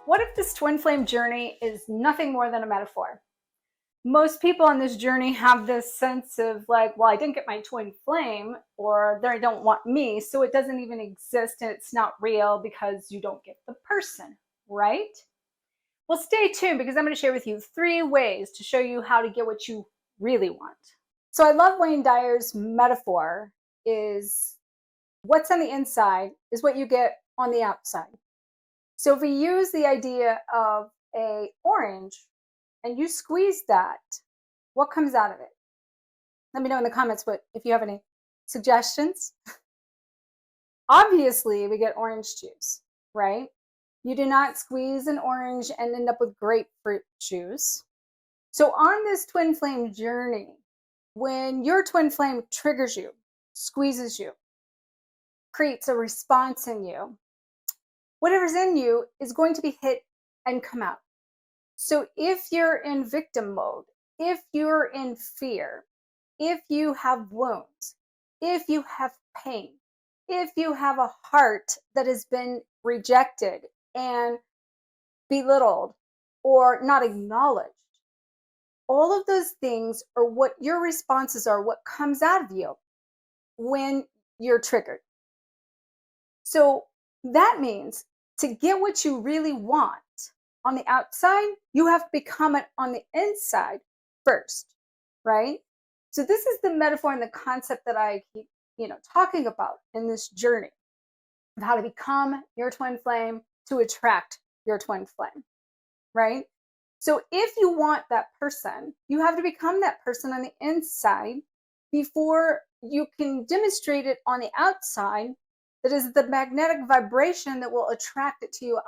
What if this twin flame journey is nothing more than a metaphor? Most people on this journey have this sense of like, well, I didn't get my twin flame, or they don't want me, so it doesn't even exist and it's not real because you don't get the person, right? Well, stay tuned because I'm going to share with you 3 ways to show you how to get what you really want. So I love Wayne Dyer's metaphor is what's on the inside is what you get on the outside. So if we use the idea of a orange and you squeeze that, what comes out of it? Let me know in the comments if you have any suggestions. Obviously, we get orange juice, right? You do not squeeze an orange and end up with grapefruit juice. So on this twin flame journey, when your twin flame triggers you, squeezes you, creates a response in you, whatever's in you is going to be hit and come out. So if you're in victim mode, if you're in fear, if you have wounds, if you have pain, if you have a heart that has been rejected and belittled or not acknowledged, all of those things are what your responses are, what comes out of you when you're triggered. So that means to get what you really want on the outside, you have to become it on the inside first, right? So this is the metaphor and the concept that I keep, talking about in this journey of how to become your twin flame to attract your twin flame, right? So if you want that person, you have to become that person on the inside before you can demonstrate it on the outside. That is the magnetic vibration that will attract it to you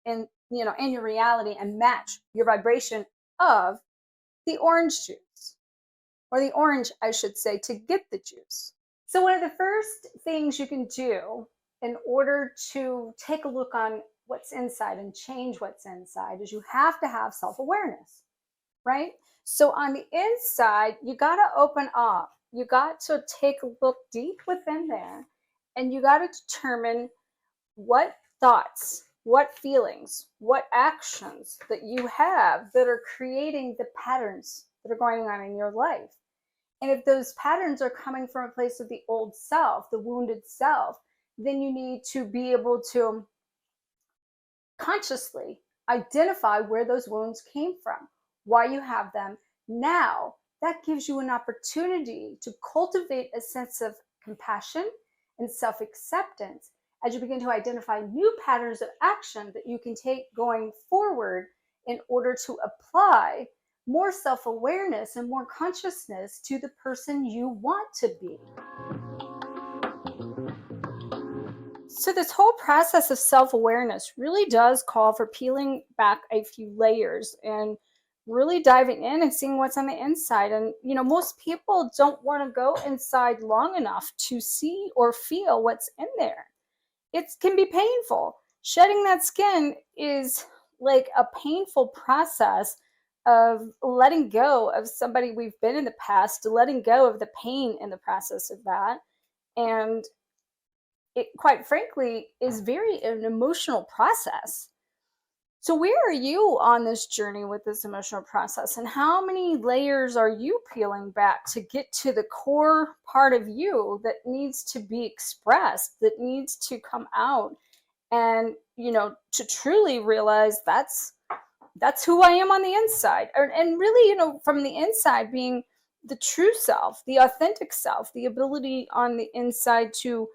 in your reality and match your vibration of the orange juice, or the orange, I should say, to get the juice. So one of the first things you can do in order to take a look on what's inside and change what's inside is you have to have self-awareness, right? So on the inside, you got to open up. You got to take a look deep within there, and you got to determine what thoughts, what feelings, what actions that you have that are creating the patterns that are going on in your life. And if those patterns are coming from a place of the old self, the wounded self, then you need to be able to consciously identify where those wounds came from, why you have them. Now, that gives you an opportunity to cultivate a sense of compassion and self-acceptance as you begin to identify new patterns of action that you can take going forward in order to apply more self-awareness and more consciousness to the person you want to be. So this whole process of self-awareness really does call for peeling back a few layers and really diving in and seeing what's on the inside. And, most people don't want to go inside long enough to see or feel what's in there. It can be painful. Shedding that skin is like a painful process of letting go of somebody we've been in the past, letting go of the pain in the process of that. And it, quite frankly, is an emotional process. So where are you on this journey with this emotional process, and how many layers are you peeling back to get to the core part of you that needs to be expressed, that needs to come out, and to truly realize that's who I am on the inside, and really from the inside being the true self, the authentic self, the ability on the inside to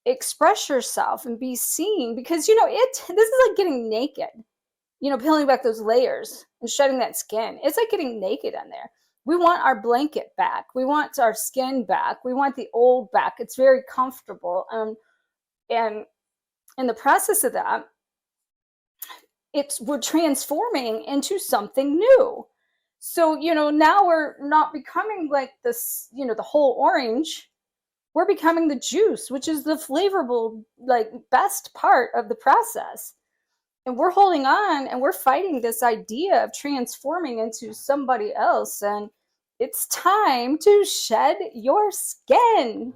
express yourself and be seen, because this is like getting naked. Peeling back those layers and shedding that skin. It's like getting naked in there. We want our blanket back. We want our skin back. We want the old back. It's very comfortable. And in the process of that, we're transforming into something new. So, now we're not becoming like this, the whole orange. We're becoming the juice, which is the flavorful, best part of the process. And we're holding on and we're fighting this idea of transforming into somebody else. And it's time to shed your skin.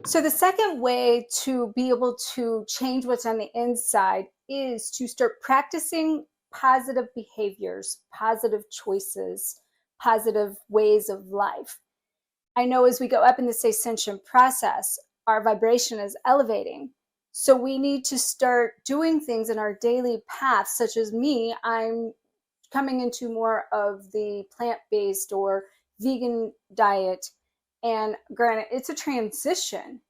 So the second way to be able to change what's on the inside is to start practicing positive behaviors, positive choices, positive ways of life. I know as we go up in this ascension process, our vibration is elevating. So we need to start doing things in our daily path, such as me, I'm coming into more of the plant-based or vegan diet. And granted, it's a transition.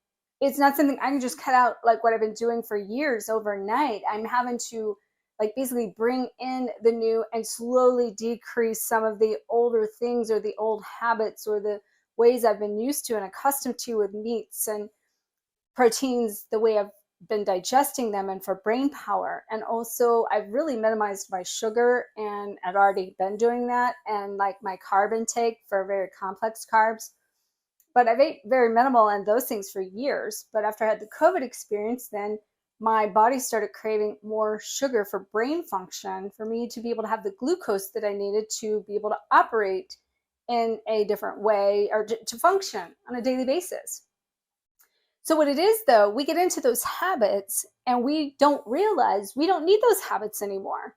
It's not something I can just cut out like what I've been doing for years overnight. I'm having to like basically bring in the new and slowly decrease some of the older things or the old habits or the ways I've been used to and accustomed to with meats and proteins, the way I've been digesting them and for brain power. And also I've really minimized my sugar, and I'd already been doing that, and like my carb intake for very complex carbs. But I've ate very minimal and those things for years. But after I had the COVID experience, then my body started craving more sugar for brain function, for me to be able to have the glucose that I needed to be able to operate in a different way or to function on a daily basis. So what it is though, we get into those habits and we don't realize we don't need those habits anymore.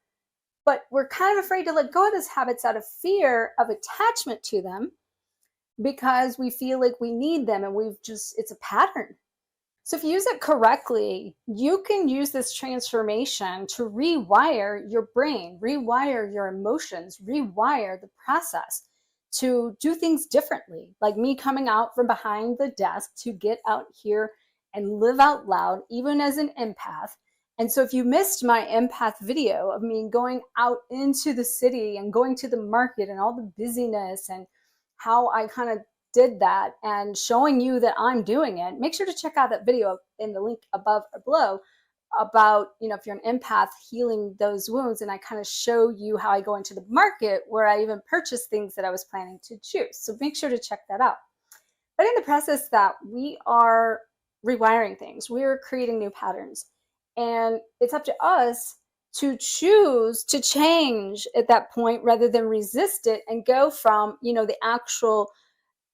But we're kind of afraid to let go of those habits out of fear of attachment to them because we feel like we need them and it's a pattern. So if you use it correctly, you can use this transformation to rewire your brain, rewire your emotions, rewire the process to do things differently. Like me coming out from behind the desk to get out here and live out loud, even as an empath. And so if you missed my empath video of me going out into the city and going to the market and all the busyness and how I kind of did that and showing you that I'm doing it, make sure to check out that video in the link above or below about, if you're an empath, healing those wounds. And I kind of show you how I go into the market where I even purchase things that I was planning to choose. So make sure to check that out. But in the process that we are rewiring things, we're creating new patterns, and it's up to us to choose to change at that point rather than resist it and go from, the actual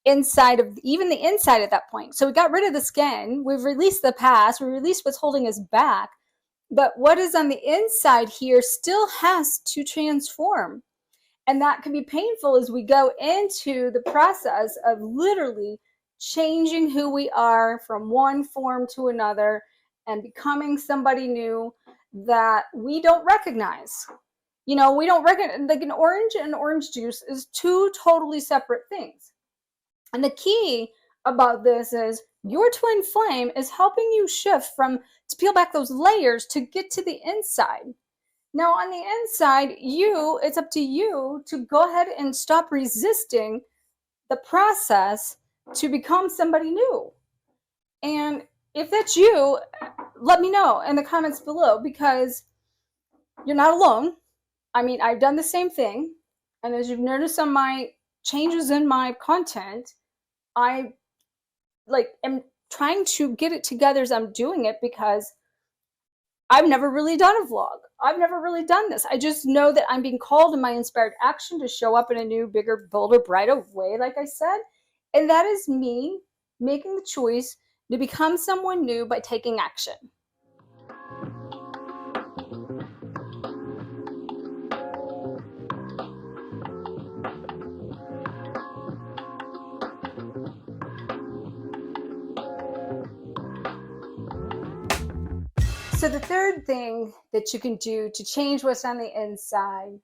inside of even the inside at that point. So we got rid of the skin, we've released the past, we released what's holding us back, but what is on the inside here still has to transform. And that can be painful as we go into the process of literally changing who we are from one form to another and becoming somebody new that we don't recognize. We don't recognize, like an orange and orange juice is two totally separate things. And the key about this is your twin flame is helping you shift to peel back those layers to get to the inside. Now on the inside, it's up to you to go ahead and stop resisting the process to become somebody new. And if that's you, let me know in the comments below, because you're not alone. I mean, I've done the same thing. And as you've noticed on my changes in my content, I am trying to get it together as I'm doing it, because I've never really done a vlog. I've never really done this. I just know that I'm being called in my inspired action to show up in a new, bigger, bolder, brighter way, like I said. And that is me making the choice to become someone new by taking action. So the third thing that you can do to change what's on the inside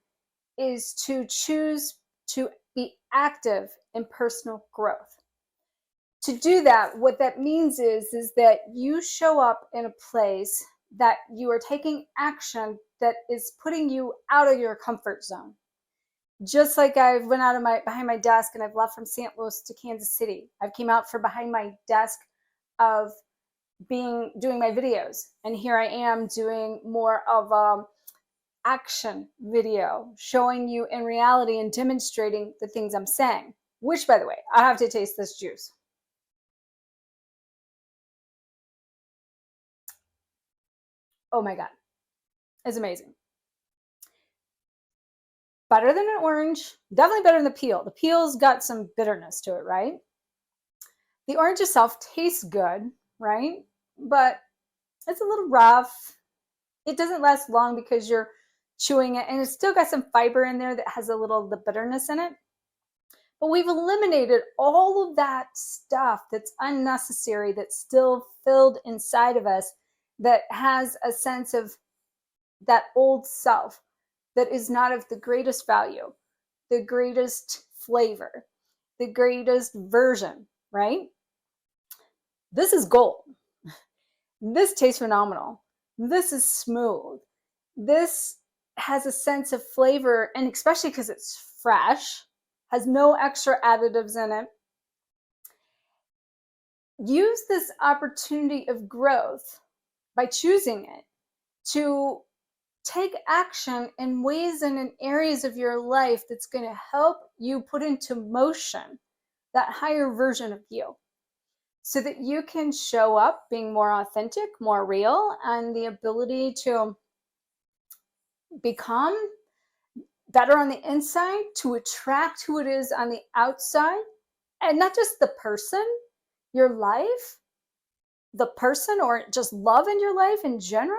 is to choose to be active in personal growth. To do that, what that means is that you show up in a place that you are taking action that is putting you out of your comfort zone. Just like I've went out of behind my desk and I've left from St. Louis to Kansas City. I've came out from behind my desk of doing my videos, and here I am doing more of a action video, showing you in reality and demonstrating the things I'm saying. Which, by the way, I have to taste this juice. Oh my God, it's amazing. better than an orange, definitely better than the peel. The peel's got some bitterness to it, right? The orange itself tastes good, right? But it's a little rough. It doesn't last long because you're chewing it, and it's still got some fiber in there that has a little the bitterness in it. But we've eliminated all of that stuff that's unnecessary, that's still filled inside of us, that has a sense of that old self that is not of the greatest value, the greatest flavor, the greatest version, right? This is gold. This tastes phenomenal. This is smooth. This has a sense of flavor, and especially because it's fresh, has no extra additives in it. Use this opportunity of growth by choosing it to take action in ways and in areas of your life that's going to help you put into motion that higher version of you, so that you can show up being more authentic, more real, and the ability to become better on the inside, to attract who it is on the outside, and not just the person, your life, the person, or just love in your life in general,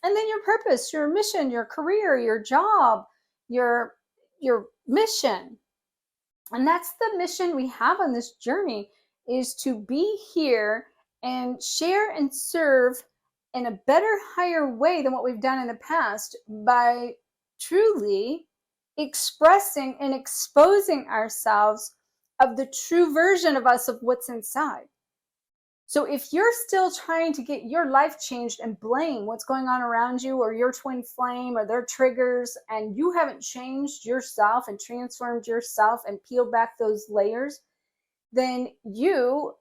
and then your purpose, your mission, your career, your job, your mission. And that's the mission we have on this journey, is to be here and share and serve in a better, higher way than what we've done in the past, by truly expressing and exposing ourselves of the true version of us, of what's inside. So if you're still trying to get your life changed and blame what's going on around you, or your twin flame, or their triggers, and you haven't changed yourself and transformed yourself and peeled back those layers, then you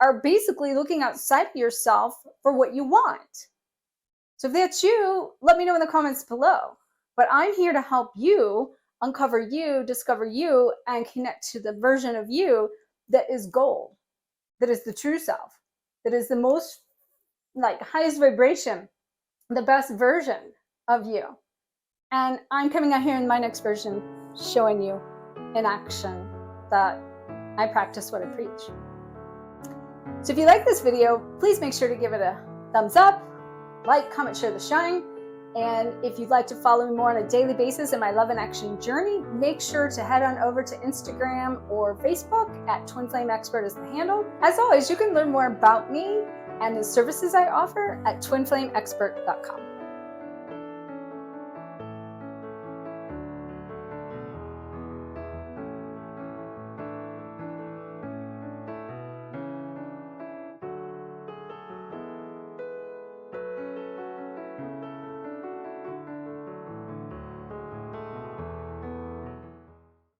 are basically looking outside of yourself for what you want. So if that's you, let me know in the comments below. But I'm here to help you uncover you, discover you, and connect to the version of you that is gold, that is the true self, that is the most highest vibration, the best version of you. And I'm coming out here in my next version, showing you in action that I practice what I preach. So if you like this video, please make sure to give it a thumbs up, like, comment, share the shine. And if you'd like to follow me more on a daily basis in my love and action journey, make sure to head on over to Instagram or Facebook at Twin Flame Expert is the handle. As always, you can learn more about me and the services I offer at twinflameexpert.com.